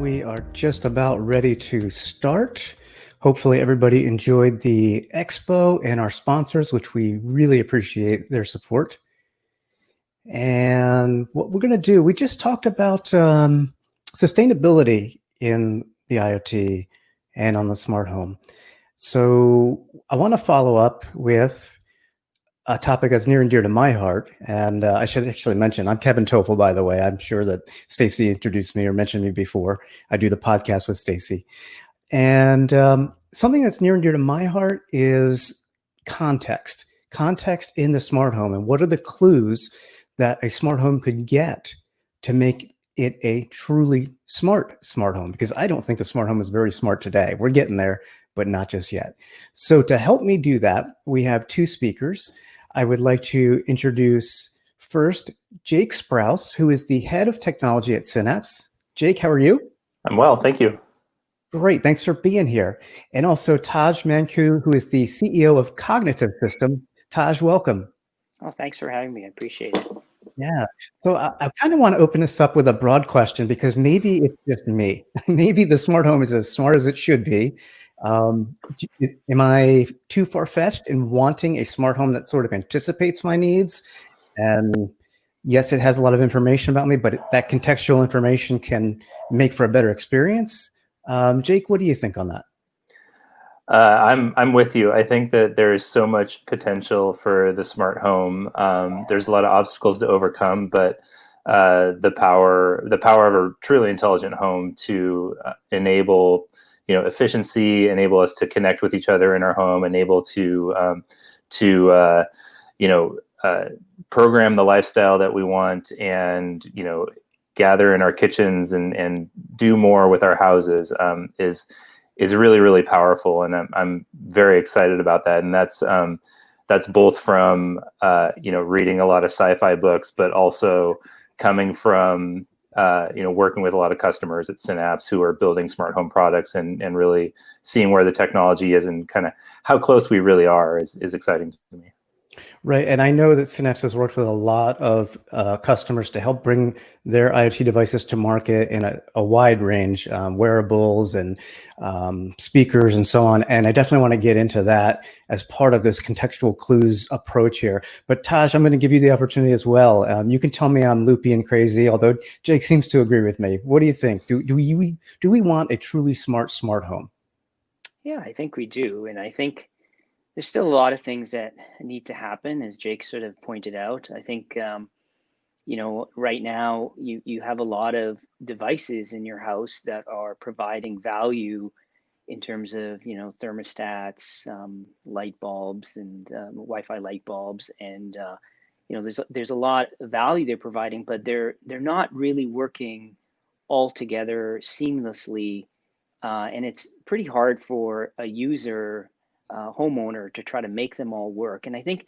We are just about ready to start. Hopefully everybody enjoyed the expo and our sponsors, which we really appreciate their support. And what we're going to do, we just talked about sustainability in the IoT and on the smart home. So I want to follow up with a topic that's near and dear to my heart. And I should actually mention, I'm Kevin Tofel, by the way. I'm sure that Stacy introduced me or mentioned me before. I do the podcast with Stacy. And something that's near and dear to my heart is context in the smart home. And what are the clues that a smart home could get to make it a truly smart home? Because I don't think the smart home is very smart today. We're getting there, but not just yet. So to help me do that, we have two speakers. I would like to introduce first Jake Sprouse, who is the head of technology at Synapse. Jake, how are you? I'm well, thank you. Great, thanks for being here. And also Taj Manku, who is the CEO of Cognitive System. Taj, welcome. Oh, thanks for having me. I appreciate it. Yeah. So I kind of want to open this up with a broad question, because maybe it's just me. Maybe the smart home is as smart as it should be. Am I too far-fetched in wanting a smart home that sort of anticipates my needs? And yes, it has a lot of information about me, but that contextual information can make for a better experience. Jake, what do you think on that? I'm with you. I think that there is so much potential for the smart home. There's a lot of obstacles to overcome, but the power of a truly intelligent home to enable efficiency, enable us to connect with each other in our home, enable to program the lifestyle that we want, and gather in our kitchens and do more with our houses is really, really powerful, and I'm very excited about that. And that's both from reading a lot of sci-fi books, but also coming from working with a lot of customers at Synapse who are building smart home products and really seeing where the technology is and kind of how close we really are is exciting to me. Right. And I know that Synapse has worked with a lot of customers to help bring their IoT devices to market in a wide range, wearables and speakers and so on. And I definitely want to get into that as part of this contextual clues approach here. But Taj, I'm going to give you the opportunity as well. You can tell me I'm loopy and crazy, although Jake seems to agree with me. What do you think? Do we want a truly smart home? Yeah, I think we do. And I think there's still a lot of things that need to happen, as Jake sort of pointed out. I think, right now you have a lot of devices in your house that are providing value in terms of, thermostats, light bulbs, and Wi-Fi light bulbs. And, there's a lot of value they're providing, but they're not really working all together seamlessly. And it's pretty hard for a user homeowner to try to make them all work. And I think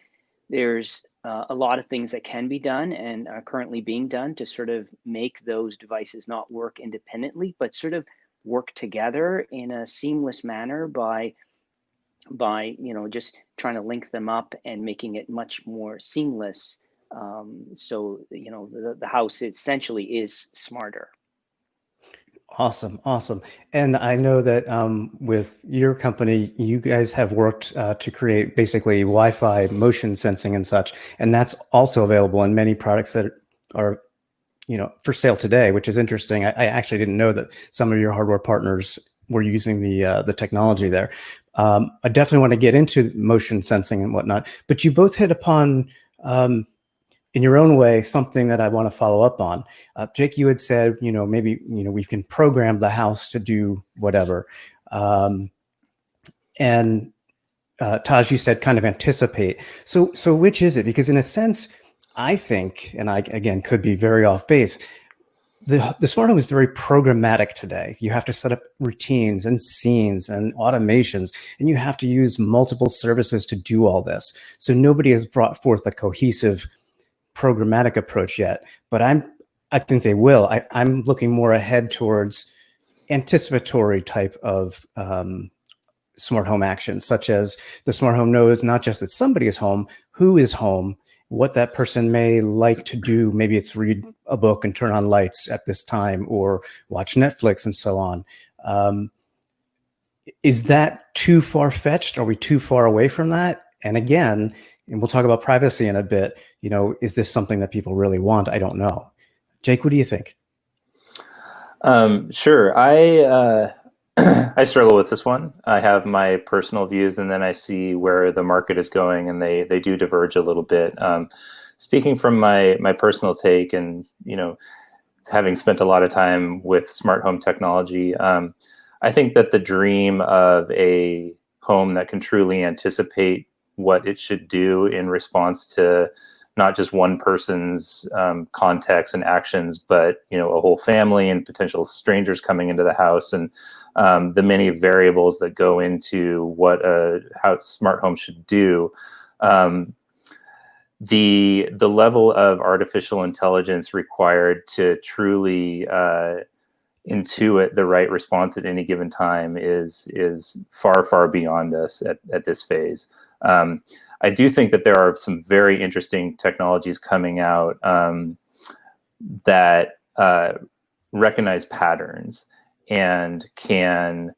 there's a lot of things that can be done and are currently being done to sort of make those devices not work independently, but sort of work together in a seamless manner by just trying to link them up and making it much more seamless. So the house essentially is smarter. Awesome. And I know that with your company, you guys have worked to create basically Wi-Fi motion sensing and such, and that's also available in many products that are, for sale today, which is interesting. I actually didn't know that some of your hardware partners were using the technology there. I definitely want to get into motion sensing and whatnot, but you both hit upon in your own way, something that I want to follow up on. Jake, you had said, maybe, we can program the house to do whatever. And Taj, you said kind of anticipate. So which is it? Because in a sense, I think, and I, again, could be very off base, the smart home is very programmatic today. You have to set up routines and scenes and automations, and you have to use multiple services to do all this. So nobody has brought forth a cohesive programmatic approach yet, but I think they will. I'm looking more ahead towards anticipatory type of smart home actions, such as the smart home knows not just that somebody is home, who is home, what that person may like to do. Maybe it's read a book and turn on lights at this time, or watch Netflix and so on. Is that too far-fetched? Are we too far away from that? And again, and we'll talk about privacy in a bit, is this something that people really want? I don't know. Jake, what do you think? Sure. I struggle with this one. I have my personal views, and then I see where the market is going, and they do diverge a little bit. Speaking from my personal take, and having spent a lot of time with smart home technology, I think that the dream of a home that can truly anticipate what it should do in response to not just one person's context and actions, but a whole family and potential strangers coming into the house, and the many variables that go into what how smart home should do. The level of artificial intelligence required to truly intuit the right response at any given time is far beyond us at this phase. I do think that there are some very interesting technologies coming out that recognize patterns and can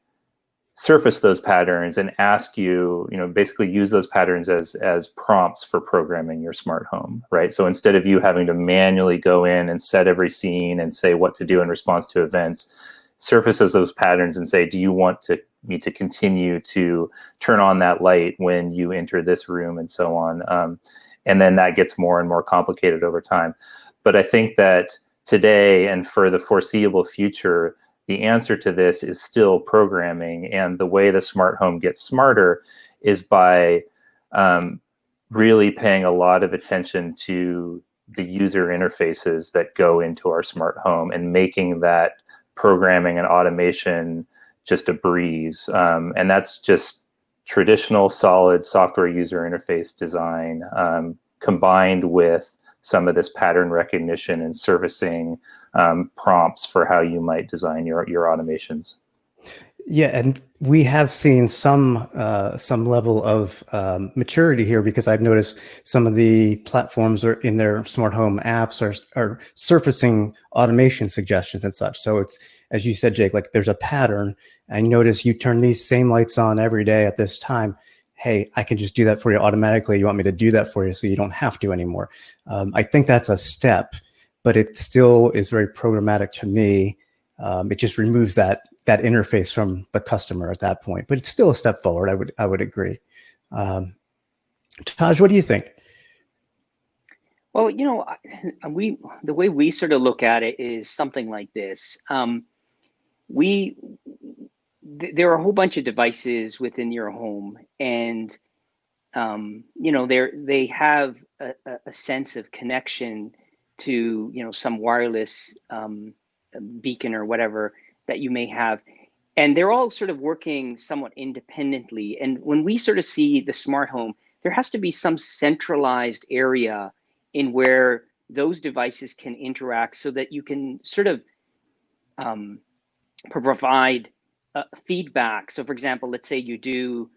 surface those patterns and ask you, basically use those patterns as prompts for programming your smart home, right? So instead of you having to manually go in and set every scene and say what to do in response to events, surfaces those patterns and say, do you want me to continue to turn on that light when you enter this room, and so on. And then that gets more and more complicated over time. But I think that today and for the foreseeable future, the answer to this is still programming. And the way the smart home gets smarter is by really paying a lot of attention to the user interfaces that go into our smart home and making that programming and automation just a breeze. And that's just traditional solid software user interface design combined with some of this pattern recognition and servicing prompts for how you might design your automations. Yeah, and we have seen some level of maturity here, because I've noticed some of the platforms are in their smart home apps are surfacing automation suggestions and such. So it's, as you said, Jake, like there's a pattern, and you notice you turn these same lights on every day at this time. Hey, I can just do that for you automatically. You want me to do that for you so you don't have to anymore. I think that's a step, but it still is very programmatic to me. It just removes that interface from the customer at that point, but it's still a step forward. I would agree. Taj, what do you think? Well, the way we sort of look at it is something like this. There are a whole bunch of devices within your home, and they have a sense of connection to some wireless beacon or whatever that you may have, and they're all sort of working somewhat independently. And when we sort of see the smart home, there has to be some centralized area in where those devices can interact, so that you can sort of provide feedback. So for example, let's say you do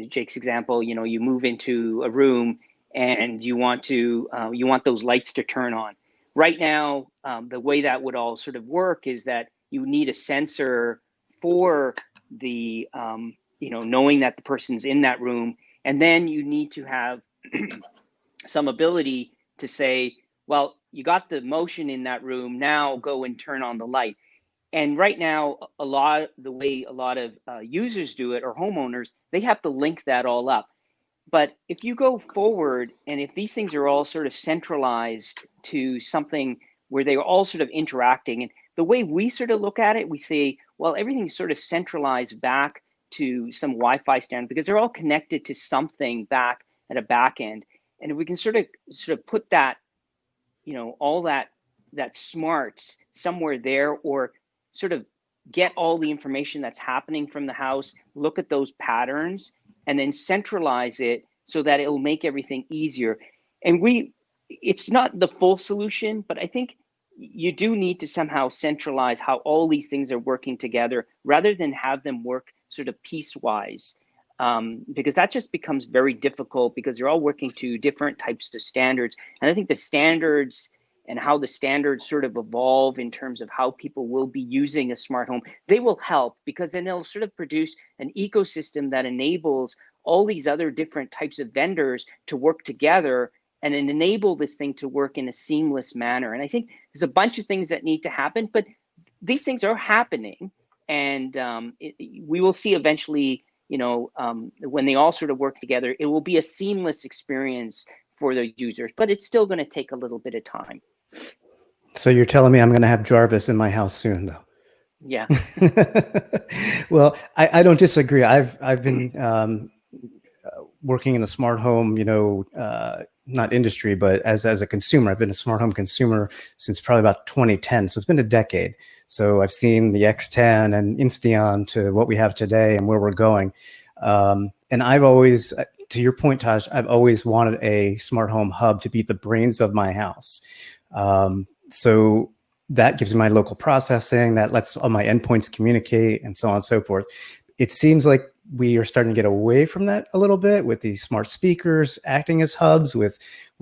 Jake's example, you move into a room and you want those lights to turn on. Right now, the way that would all sort of work is that you need a sensor for the knowing that the person's in that room, and then you need to have some ability to say, well, you got the motion in that room, now go and turn on the light. And right now, the way a lot of users do it, or homeowners, they have to link that all up. But if you go forward, and if these things are all sort of centralized to something where they are all sort of interacting, and the way we sort of look at it, we say, well, everything's sort of centralized back to some Wi-Fi standard, because they're all connected to something back at a back end. And if we can sort of put that, all that smarts somewhere there, or sort of get all the information that's happening from the house, look at those patterns, and then centralize it so that it'll make everything easier. And it's not the full solution, but I think you do need to somehow centralize how all these things are working together, rather than have them work sort of piecewise. because that just becomes very difficult because they're all working to different types of standards. And I think the standards and how the standards sort of evolve in terms of how people will be using a smart home, they will help, because then they'll sort of produce an ecosystem that enables all these other different types of vendors to work together and then enable this thing to work in a seamless manner. And I think there's a bunch of things that need to happen, but these things are happening, and we will see eventually, when they all sort of work together, it will be a seamless experience for the users, but it's still going to take a little bit of time. So you're telling me I'm going to have Jarvis in my house soon, though? Yeah. Well, I don't disagree. I've been working in the smart home, not industry, but as a consumer. I've been a smart home consumer since probably about 2010. So it's been a decade. So I've seen the X10 and Insteon to what we have today and where we're going. And I've always, to your point, Taj, I've always wanted a smart home hub to be the brains of my house. So that gives me my local processing, that lets all my endpoints communicate, and so on and so forth. It seems like we are starting to get away from that a little bit with these smart speakers acting as hubs, with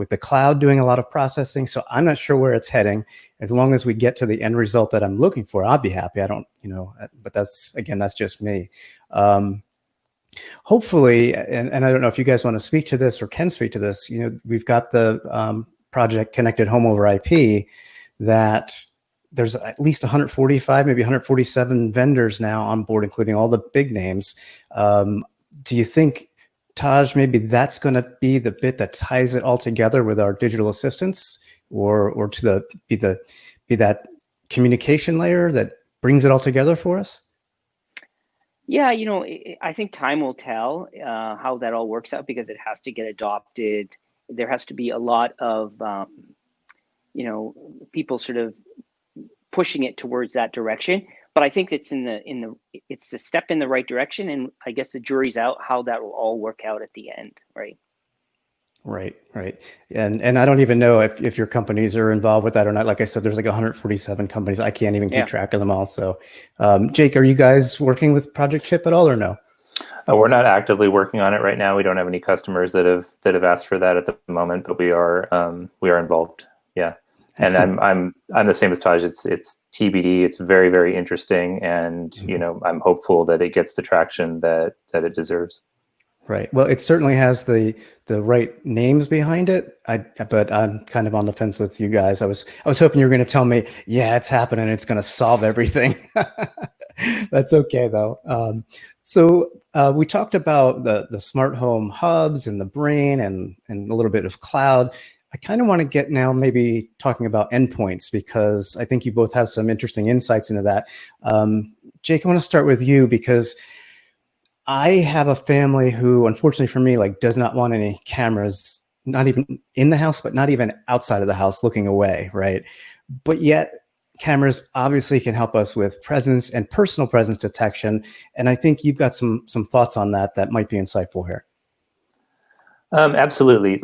the cloud doing a lot of processing. So I'm not sure where it's heading. As long as we get to the end result that I'm looking for, I'll be happy. I don't, but that's just me. Hopefully, and I don't know if you guys want to speak to this or can speak to this, we've got the project Connected Home over IP that there's at least 145, maybe 147 vendors now on board, including all the big names. Do you think, Taj, maybe that's going to be the bit that ties it all together with our digital assistants, or to be that communication layer that brings it all together for us? Yeah, I think time will tell how that all works out, because it has to get adopted. There has to be a lot of, people sort of pushing it towards that direction. But I think it's it's a step in the right direction, and I guess the jury's out how that will all work out at the end, right? Right. And I don't even know if your companies are involved with that or not. Like I said, there's like 147 companies. I can't even keep track of them all. So, Jake, are you guys working with Project Chip at all, or no? We're not actively working on it right now. We don't have any customers that have asked for that at the moment, but we are involved. Yeah. Excellent. And I'm the same as Taj. It's TBD. It's very, very interesting, and I'm hopeful that it gets the traction that it deserves. Right. Well, it certainly has the right names behind it. But I'm kind of on the fence with you guys. I was hoping you were going to tell me, yeah, it's happening. It's going to solve everything. That's okay though. So we talked about the smart home hubs and the brain and a little bit of cloud. I kind of want to get now maybe talking about endpoints, because I think you both have some interesting insights into that. Jake, I want to start with you, because I have a family who, unfortunately for me, does not want any cameras, not even in the house, but not even outside of the house looking away, right? But yet cameras obviously can help us with presence and personal presence detection. And I think you've got some thoughts on that might be insightful here. Absolutely.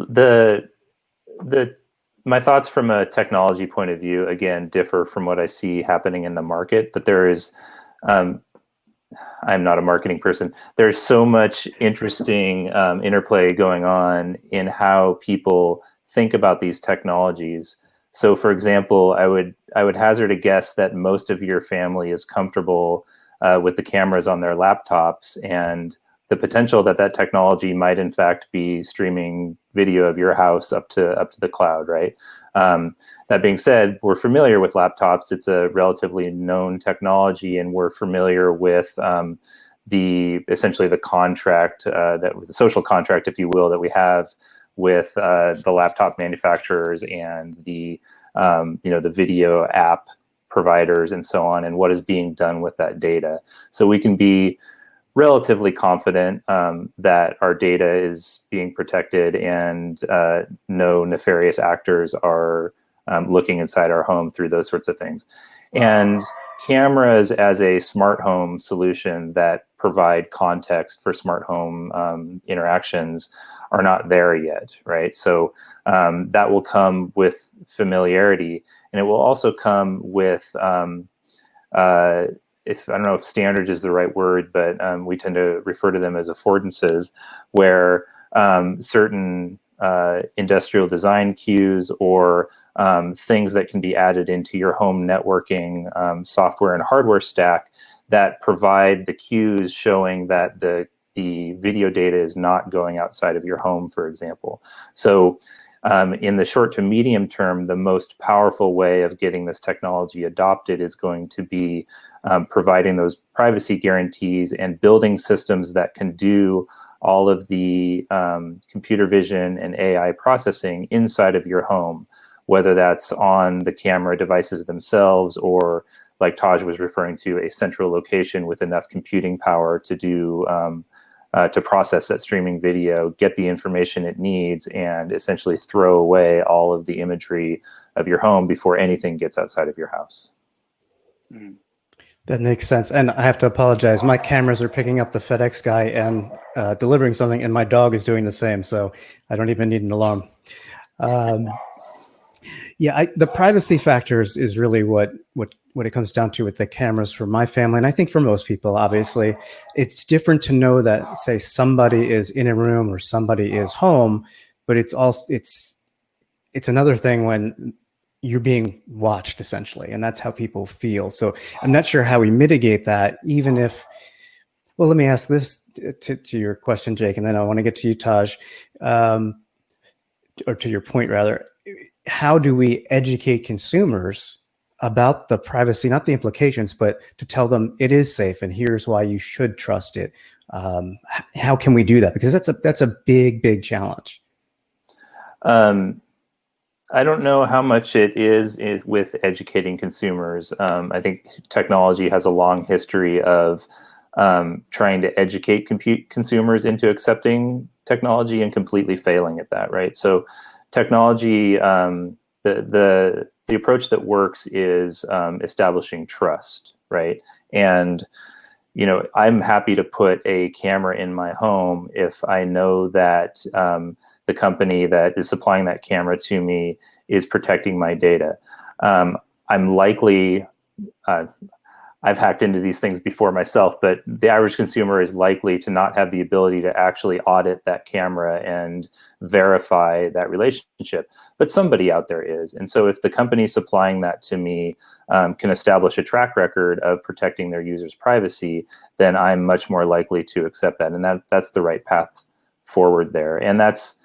My thoughts from a technology point of view, again, differ from what I see happening in the market, but there is, I'm not a marketing person. There's so much interesting interplay going on in how people think about these technologies. So for example, I would hazard a guess that most of your family is comfortable with the cameras on their laptops, and the potential that technology might in fact be streaming video of your house up to the cloud, right? That being said, we're familiar with laptops. It's a relatively known technology, and we're familiar with essentially the contract, the social contract, if you will, that we have with the laptop manufacturers and the video app providers and so on, and what is being done with that data. So we can be relatively confident that our data is being protected, and no nefarious actors are looking inside our home through those sorts of things. And cameras as a smart home solution that provide context for smart home interactions are not there yet, right? So that will come with familiarity, and it will also come with if I don't know if standards is the right word, but we tend to refer to them as affordances, where certain industrial design cues or things that can be added into your home networking software and hardware stack that provide the cues showing that the video data is not going outside of your home, for example. So in the short to medium term, the most powerful way of getting this technology adopted is going to be providing those privacy guarantees and building systems that can do all of the computer vision and AI processing inside of your home, whether that's on the camera devices themselves or, like Taj was referring to, a central location with enough computing power to do to process that streaming video, get the information it needs, and essentially throw away all of the imagery of your home before anything gets outside of your house. Mm. That makes sense. And I have to apologize. My cameras are picking up the FedEx guy and delivering something, and my dog is doing the same. So I don't even need an alarm. Yeah, the privacy factors is really what it comes down to with the cameras for my family. And I think for most people, obviously, it's different to know that, say, somebody is in a room or somebody is home, but it's another thing when you're being watched, essentially, and that's how people feel. So I'm not sure how we mitigate that, even if, well, let me ask this to your question, Jake, and then I want to get to you, Taj, or to your point, rather. How do we educate consumers about the privacy, not the implications, but to tell them it is safe and here's why you should trust it? How can we do that? Because that's a big challenge. I don't know how much it is with educating consumers. I think technology has a long history of trying to educate consumers into accepting technology and completely failing at that, right? So technology, the approach that works is establishing trust, right? And I'm happy to put a camera in my home if I know that the company that is supplying that camera to me is protecting my data. I'm likely, I've hacked into these things before myself, but the average consumer is likely to not have the ability to actually audit that camera and verify that relationship, but somebody out there is. And so if the company supplying that to me can establish a track record of protecting their users' privacy, then I'm much more likely to accept that. And that's the right path forward there. And that's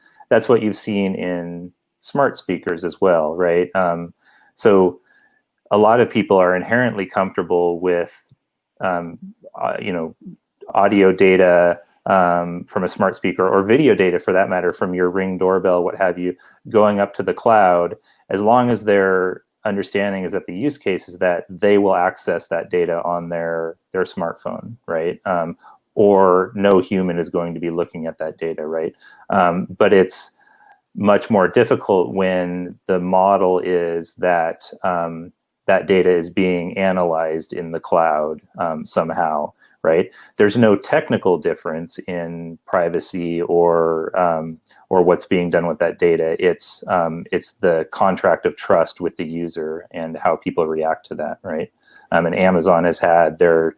what you've seen in smart speakers as well, right? So a lot of people are inherently comfortable with, audio data from a smart speaker, or video data for that matter, from your Ring doorbell, what have you, going up to the cloud, as long as their understanding is that the use case is that they will access that data on their smartphone, right? Or no human is going to be looking at that data, right? But it's much more difficult when the model is that that data is being analyzed in the cloud somehow, right? There's no technical difference in privacy or what's being done with that data. It's the contract of trust with the user and how people react to that, right? And Amazon has had their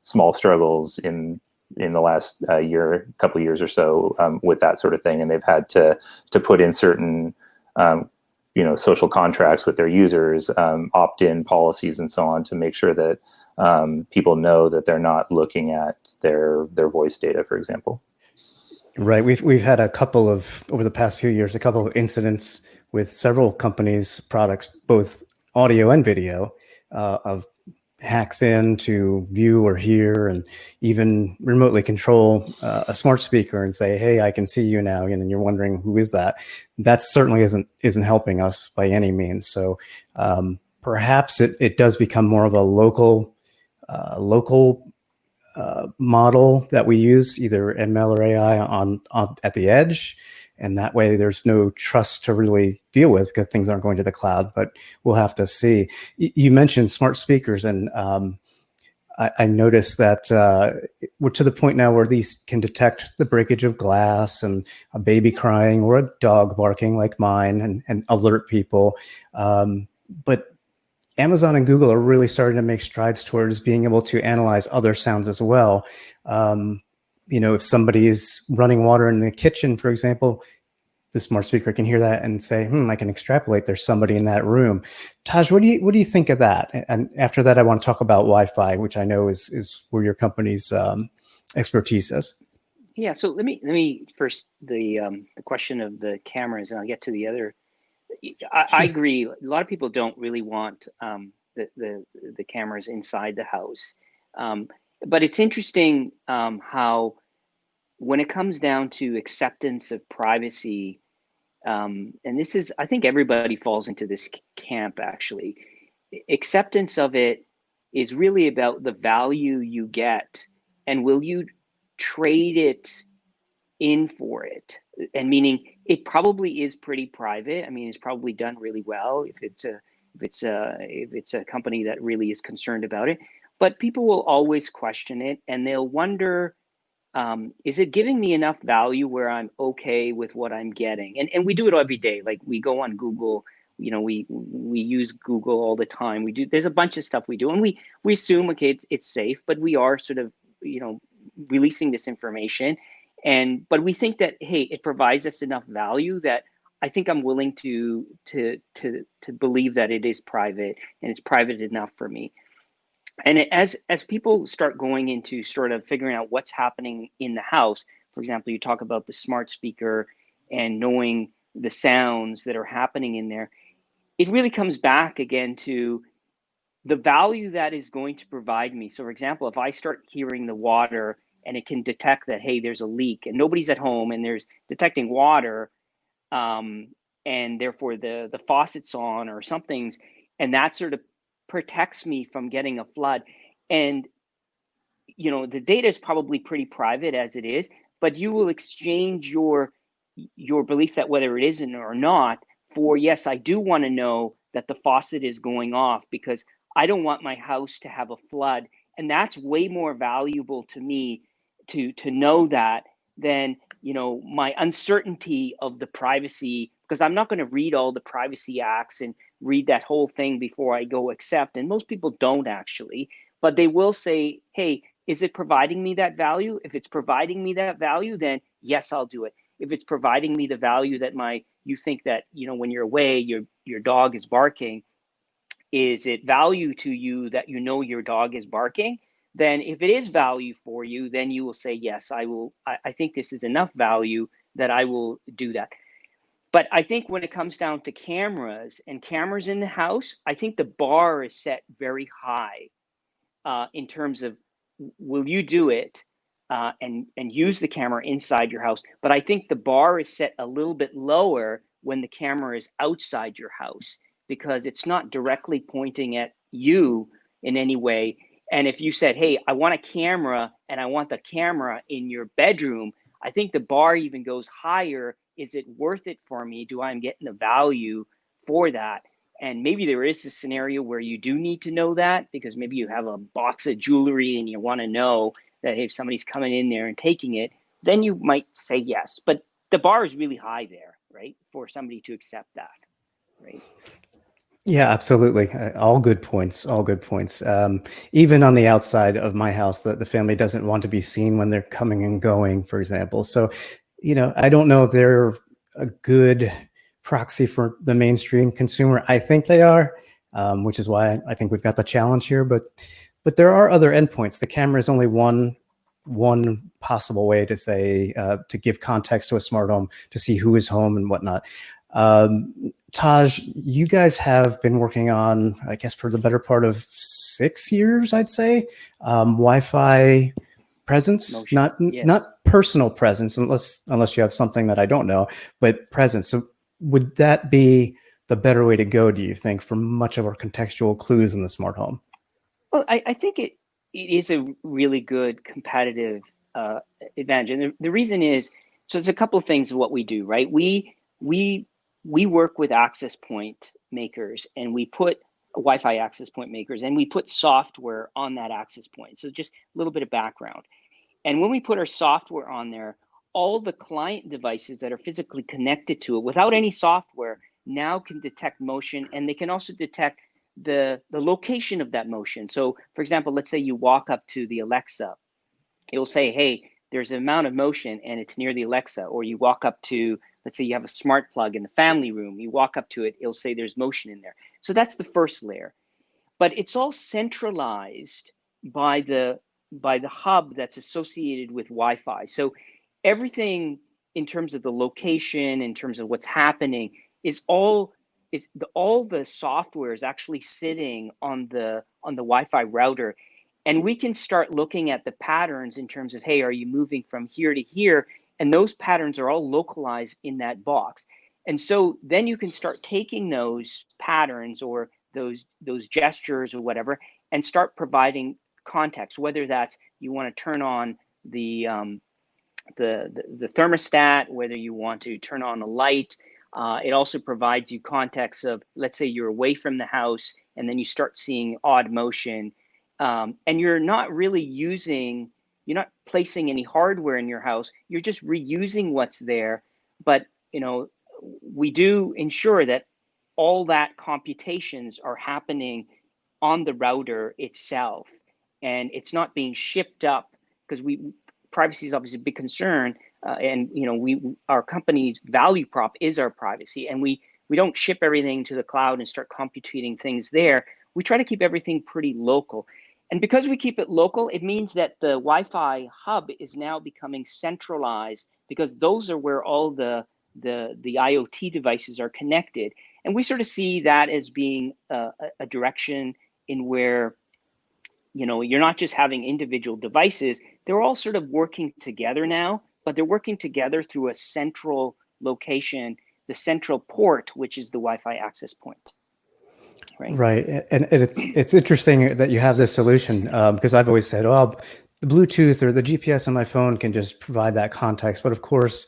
small struggles in the last couple of years or so with that sort of thing, and they've had to put in certain social contracts with their users, opt-in policies and so on, to make sure that people know that they're not looking at their voice data, for example. Right. We've had over the past few years, a couple of incidents with several companies' products, both audio and video, of hacks in to view or hear and even remotely control a smart speaker and say, "Hey, I can see you now," and you're wondering who is that. That certainly isn't helping us by any means. So perhaps it does become more of a local model that we use, either ML or AI on at the edge. And that way there's no trust to really deal with because things aren't going to the cloud, but we'll have to see. You mentioned smart speakers, and I noticed that we're to the point now where these can detect the breakage of glass and a baby crying or a dog barking like mine and alert people. But Amazon and Google are really starting to make strides towards being able to analyze other sounds as well. If somebody is running water in the kitchen, for example, the smart speaker can hear that and say, I can extrapolate there's somebody in that room. Taj, what do you think of that? And after that, I want to talk about Wi-Fi, which I know is where your company's expertise is. Yeah, so let me first the question of the cameras, and I'll get to the other. I agree. A lot of people don't really want the cameras inside the house, but it's interesting how when it comes down to acceptance of privacy, and this is, I think everybody falls into this camp actually. Acceptance of it is really about the value you get, and will you trade it in for it? And meaning it probably is pretty private. I mean, it's probably done really well if it's a company that really is concerned about it. But people will always question it, and they'll wonder, is it giving me enough value where I'm okay with what I'm getting? And we do it every day. Like we go on Google, we use Google all the time. There's a bunch of stuff we do, and we assume, okay, it's safe, but we are sort of, releasing this information. But we think that, hey, it provides us enough value that I think I'm willing to believe that it is private, and it's private enough for me. And as people start going into sort of figuring out what's happening in the house, for example, you talk about the smart speaker and knowing the sounds that are happening in there, it really comes back again to the value that is going to provide me. So for example, if I start hearing the water and it can detect that, hey, there's a leak and nobody's at home and there's detecting water, and therefore the faucet's on or something's, and that sort of protects me from getting a flood. And the data is probably pretty private as it is, but you will exchange your belief that whether it isn't or not for, yes, I do want to know that the faucet is going off because I don't want my house to have a flood. And that's way more valuable to me to know that than my uncertainty of the privacy, because I'm not going to read all the privacy acts and read that whole thing before I go accept. And most people don't actually, but they will say, hey, is it providing me that value? If it's providing me that value, then yes, I'll do it. If it's providing me the value that you think that, when you're away, your dog is barking, is it value to you that your dog is barking? Then if it is value for you, then you will say, yes, I will. I think this is enough value that I will do that. But I think when it comes down to cameras in the house, I think the bar is set very high in terms of, will you do it and use the camera inside your house? But I think the bar is set a little bit lower when the camera is outside your house, because it's not directly pointing at you in any way. And if you said, hey, I want a camera and I want the camera in your bedroom, I think the bar even goes higher. Is it worth it for me? Do I getting the value for that? And maybe there is a scenario where you do need to know that, because maybe you have a box of jewelry and you want to know that if somebody's coming in there and taking it, then you might say yes. But the bar is really high there, right, for somebody to accept that, right? Yeah, absolutely. All good points. All good points. Even on the outside of my house, the family doesn't want to be seen when they're coming and going, for example. So, I don't know if they're a good proxy for the mainstream consumer. I think they are, which is why I think we've got the challenge here. But there are other endpoints. The camera is only one possible way to say, to give context to a smart home, to see who is home and whatnot. Taj, you guys have been working on, I guess, for the better part of 6 years, I'd say, Wi-Fi presence, not personal presence, unless you have something that I don't know, but presence. So would that be the better way to go, do you think, for much of our contextual clues in the smart home? Well, I think it is a really good competitive advantage. And the reason is, so there's a couple of things of what we do, right? We work with access point makers, and we put Wi-Fi access point makers, and we put software on that access point. So just a little bit of background. And when we put our software on there, all the client devices that are physically connected to it without any software now can detect motion, and they can also detect the location of that motion. So for example, let's say you walk up to the Alexa, it'll say, hey, there's an amount of motion and it's near the Alexa. Or you walk up to, let's say you have a smart plug in the family room, you walk up to it, it'll say there's motion in there. So that's the first layer. But it's all centralized by the hub that's associated with Wi-Fi. So everything in terms of the location, in terms of what's happening, is all the software is actually sitting on the Wi-Fi router. And we can start looking at the patterns in terms of, hey, are you moving from here to here? And those patterns are all localized in that box. And so then you can start taking those patterns or those gestures or whatever, and start providing context, whether that's you want to turn on the thermostat, whether you want to turn on a light. It also provides you context of, let's say you're away from the house and then you start seeing odd motion, and you're not placing any hardware in your house. You're just reusing what's there. But we do ensure that all that computations are happening on the router itself, and it's not being shipped up, because privacy is obviously a big concern, and our company's value prop is our privacy, and we don't ship everything to the cloud and start computing things there. We try to keep everything pretty local. And because we keep it local, it means that the Wi-Fi hub is now becoming centralized, because those are where all the IoT devices are connected. And we sort of see that as being a direction in where, you're not just having individual devices, they're all sort of working together now, but they're working together through a central location, the central port, which is the Wi-Fi access point. Right. And it's interesting that you have this solution, because I've always said, well, the Bluetooth or the GPS on my phone can just provide that context. But of course,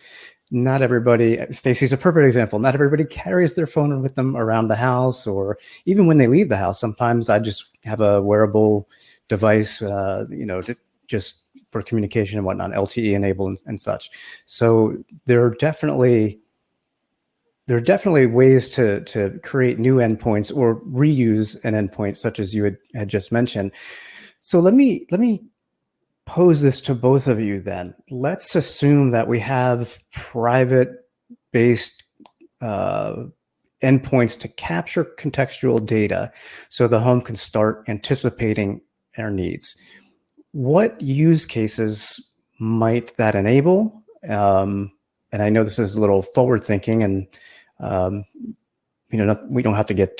not everybody, Stacy's a perfect example, not everybody carries their phone with them around the house, or even when they leave the house. Sometimes I just have a wearable device, just for communication and whatnot, LTE enabled and such. So there are definitely ways to create new endpoints or reuse an endpoint, such as you had just mentioned. So let me pose this to both of you then. Let's assume that we have private-based endpoints to capture contextual data so the home can start anticipating our needs. What use cases might that enable? And I know this is a little forward-thinking, and we don't have to get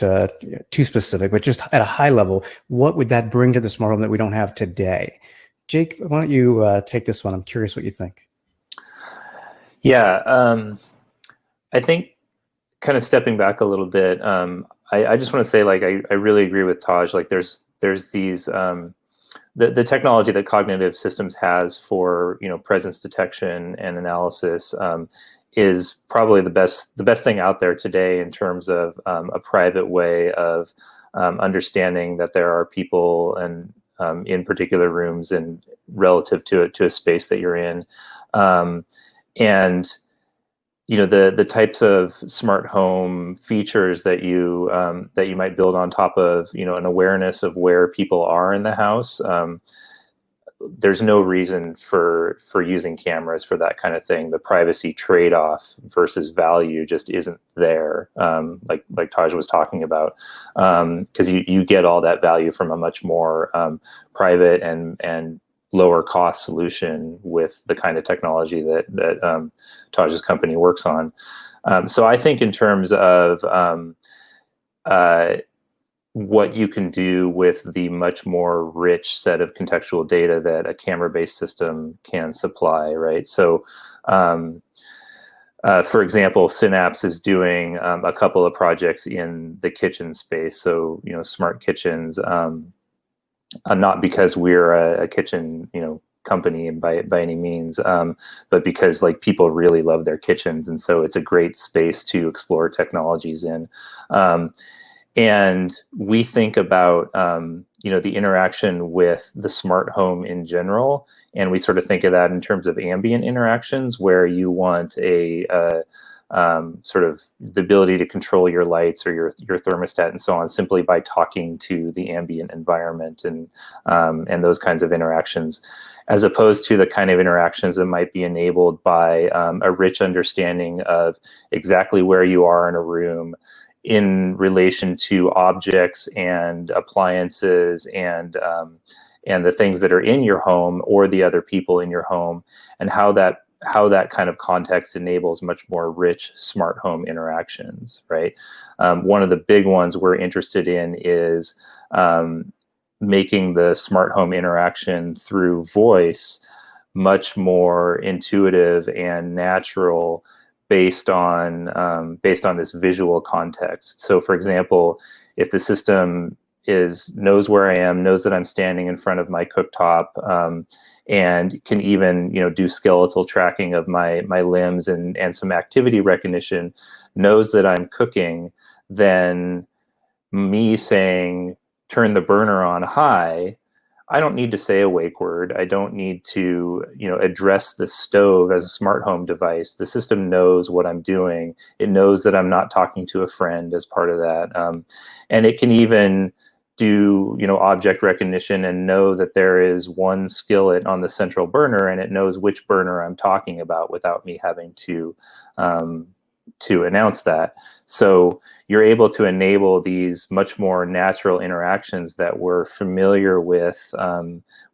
too specific, but just at a high level, what would that bring to the smart home that we don't have today? Jake, why don't you take this one? I'm curious what you think. Yeah, I think kind of stepping back a little bit, I just want to say, like, I really agree with Taj. Like, there's these the technology that cognitive systems has for presence detection and analysis is probably the best thing out there today in terms of a private way of understanding that there are people and in particular rooms and relative to a space that you're in, and the types of smart home features that you might build on top of an awareness of where people are in the house. There's no reason for using cameras for that kind of thing. The privacy trade-off versus value just isn't there, like Taj was talking about, because you get all that value from a much more private and lower cost solution with the kind of technology that Taj's company works on. So I think in terms of what you can do with the much more rich set of contextual data that a camera-based system can supply, right? So, for example, Synapse is doing a couple of projects in the kitchen space. So, smart kitchens, not because we're a kitchen, company by any means, but because like people really love their kitchens, and so it's a great space to explore technologies in. And we think about, the interaction with the smart home in general, and we sort of think of that in terms of ambient interactions, where you want a sort of the ability to control your lights or your thermostat and so on simply by talking to the ambient environment and those kinds of interactions, as opposed to the kind of interactions that might be enabled by a rich understanding of exactly where you are in a room in relation to objects and appliances and the things that are in your home or the other people in your home, and how that kind of context enables much more rich smart home interactions, right? One of the big ones we're interested in is making the smart home interaction through voice much more intuitive and natural based on this visual context. So, for example, if the system knows where I am, knows that I'm standing in front of my cooktop, and can even do skeletal tracking of my limbs and some activity recognition, knows that I'm cooking, then me saying turn the burner on high, I don't need to say a wake word. I don't need to address the stove as a smart home device. The system knows what I'm doing. It knows that I'm not talking to a friend as part of that, and it can even do object recognition and know that there is one skillet on the central burner, and it knows which burner I'm talking about without me having to announce that. So you're able to enable these much more natural interactions that we're familiar with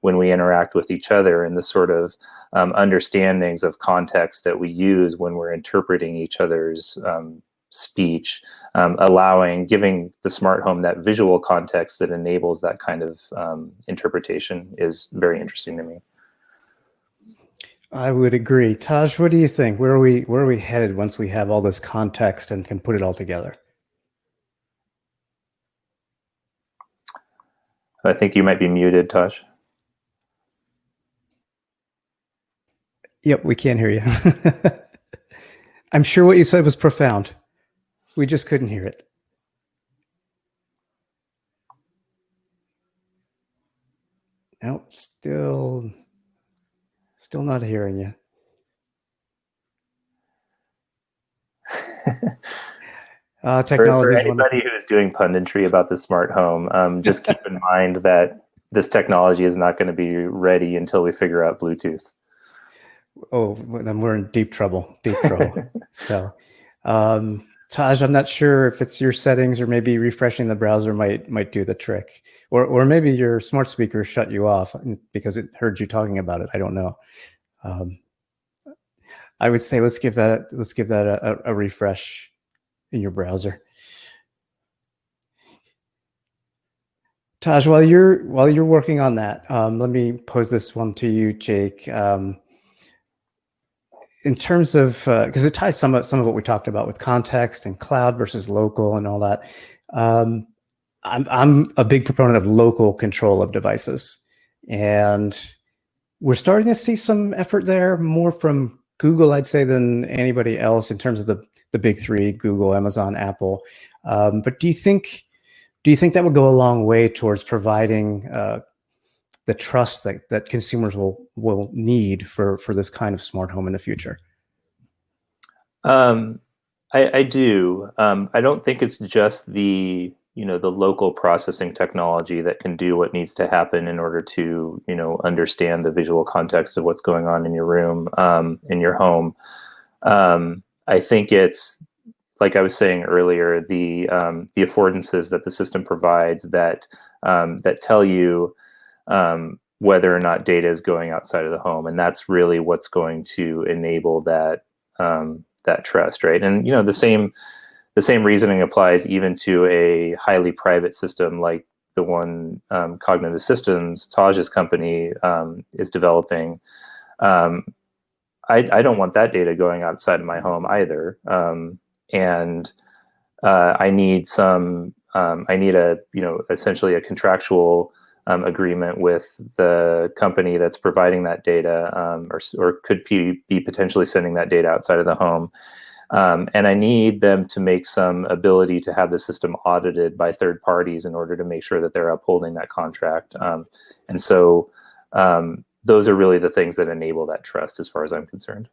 when we interact with each other, and the sort of understandings of context that we use when we're interpreting each other's speech, giving the smart home that visual context that enables that kind of interpretation is very interesting to me. I would agree. Taj, what do you think? Where are we headed once we have all this context and can put it all together? I think you might be muted, Taj. Yep, we can't hear you. I'm sure what you said was profound. We just couldn't hear it. Nope, still not hearing you. Technology. For anybody who's doing punditry about the smart home, just keep in mind that this technology is not going to be ready until we figure out Bluetooth. Oh, then we're in deep trouble. So, Taj, I'm not sure if it's your settings or maybe refreshing the browser might do the trick, or maybe your smart speaker shut you off because it heard you talking about it. I don't know. I would say let's give that a refresh in your browser. Taj, while you're working on that, let me pose this one to you, Jake. In terms of, because it ties some of what we talked about with context and cloud versus local and all that. I'm a big proponent of local control of devices, and we're starting to see some effort there, more from Google, I'd say, than anybody else in terms of the big three: Google, Amazon, Apple. But do you think that would go a long way towards providing the trust that consumers will need for this kind of smart home in the future? I do. I don't think it's just the local processing technology that can do what needs to happen in order to understand the visual context of what's going on in your room, in your home. I think it's, like I was saying earlier, the affordances that the system provides that tell you whether or not data is going outside of the home, and that's really what's going to enable that trust, right? And the same reasoning applies even to a highly private system like the one Cognitive Systems, Taj's company, is developing. I don't want that data going outside of my home either, and I need essentially a contractual agreement with the company that's providing that data, or could be potentially sending that data outside of the home. And I need them to make some ability to have the system audited by third parties in order to make sure that they're upholding that contract. And so those are really the things that enable that trust, as far as I'm concerned.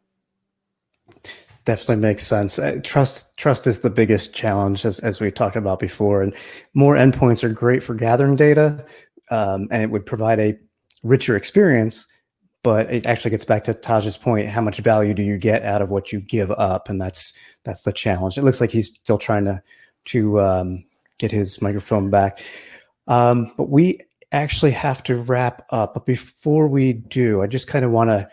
Definitely makes sense. Trust is the biggest challenge, as we talked about before, and more endpoints are great for gathering data, and it would provide a richer experience. But it actually gets back to Taj's point: how much value do you get out of what you give up? And that's the challenge. It looks like he's still trying to get his microphone back, but we actually have to wrap up. But before we do, I just kind of want to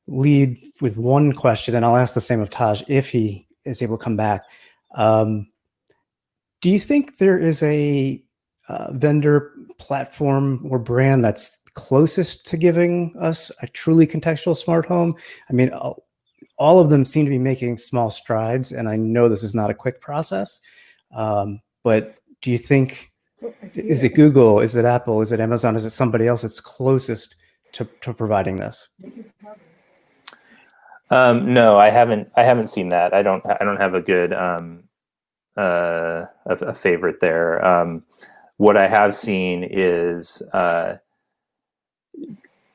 lead with one question, and I'll ask the same of Taj if he is able to come back. Do you think there is a vendor, platform, or brand that's closest to giving us a truly contextual smart home? I mean, all of them seem to be making small strides, and I know this is not a quick process, but do you think, is it Google, is it Apple, is it Amazon, is it somebody else that's closest to providing this? No, I haven't seen that. I don't have a good a favorite there. What I have seen is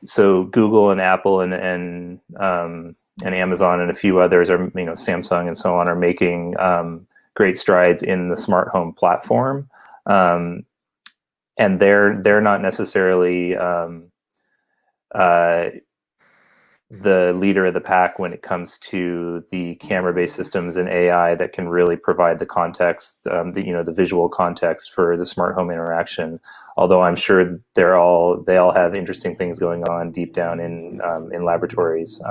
so Google and Apple and Amazon and a few others are, Samsung and so on, are making great strides in the smart home platform, and they're not necessarily the leader of the pack when it comes to the camera-based systems and AI that can really provide the context, the visual context for the smart home interaction. Although I'm sure they all have interesting things going on deep down in laboratories.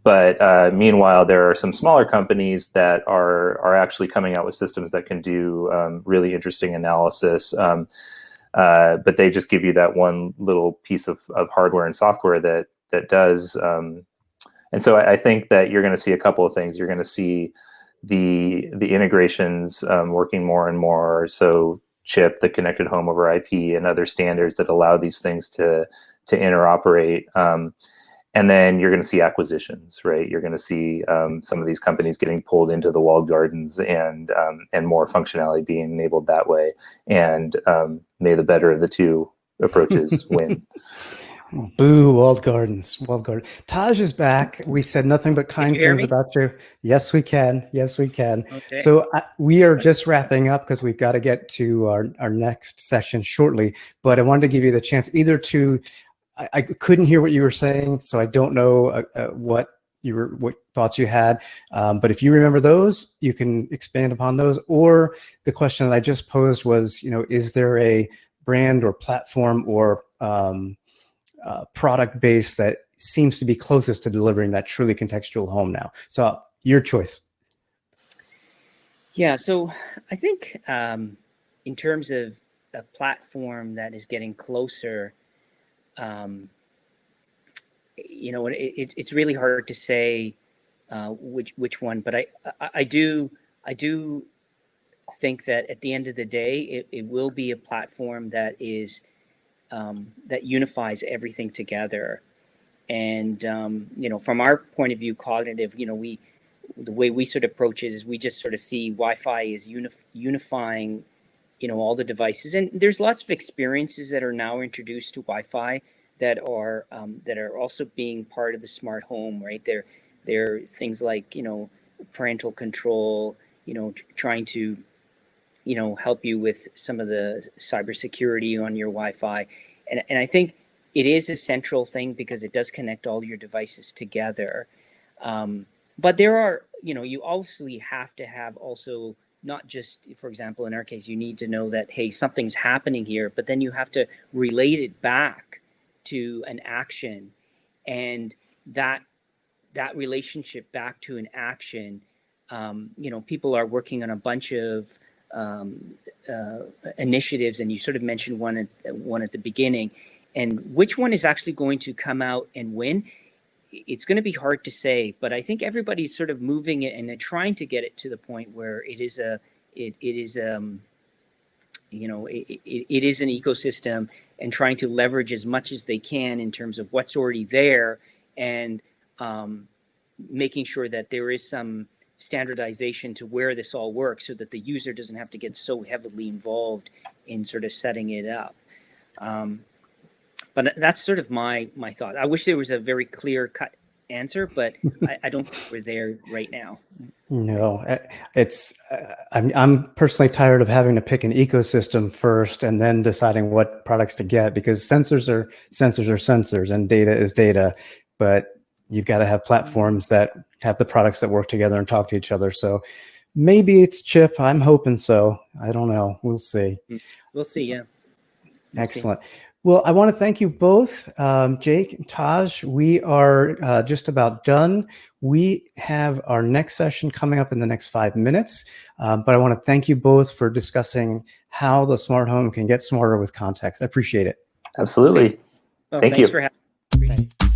But meanwhile, there are some smaller companies that are actually coming out with systems that can do really interesting analysis. But they just give you that one little piece of hardware and software that does. And so I think that you're going to see a couple of things. You're going to see the integrations working more and more. So CHIP, the connected home over IP, and other standards that allow these things to interoperate. And then you're going to see acquisitions, right? You're going to see some of these companies getting pulled into the walled gardens and more functionality being enabled that way. And may the better of the two approaches win. Boo, walled gardens, walled garden. Taj is back. We said nothing but kind things about you. Yes, we can. Yes, we can. Okay. So we are just wrapping up because we've got to get to our next session shortly. But I wanted to give you the chance either to, I couldn't hear what you were saying, so I don't know what thoughts you had. But if you remember those, you can expand upon those. Or the question that I just posed was, is there a brand or platform or product base that seems to be closest to delivering that truly contextual home now? So your choice. Yeah, so I think in terms of a platform that is getting closer, it's really hard to say which one, but I do think that at the end of the day, it will be a platform that is that unifies everything together. And from our point of view, cognitive, the way we sort of approach it is we just sort of see Wi-Fi is unifying all the devices. And there's lots of experiences that are now introduced to Wi-Fi that are also being part of the smart home, right? They're things like parental control, trying to help you with some of the cybersecurity on your Wi-Fi. And I think it is a central thing because it does connect all your devices together. But there are, you obviously have to have also not just, for example, in our case, you need to know that, hey, something's happening here, but then you have to relate it back to an action. And that relationship back to an action, people are working on a bunch of initiatives, and you sort of mentioned one at the beginning, and which one is actually going to come out and win, it's going to be hard to say. But I think everybody's sort of moving it and they're trying to get it to the point where it is an ecosystem, and trying to leverage as much as they can in terms of what's already there, and making sure that there is some standardization to where this all works so that the user doesn't have to get so heavily involved in sort of setting it up. But that's sort of my thought. I wish there was a very clear cut answer, but I don't think we're there right now. No, it's I'm personally tired of having to pick an ecosystem first and then deciding what products to get, because sensors are sensors and data is data, but you've got to have platforms that have the products that work together and talk to each other. So maybe it's chip. I'm hoping so. I don't know. We'll see. We'll see. Yeah. Excellent. Well, I want to thank you both, Jake and Taj. We are just about done. We have our next session coming up in the next 5 minutes, but I want to thank you both for discussing how the smart home can get smarter with context. I appreciate it. Absolutely. Well, Thank you. Thanks for having me.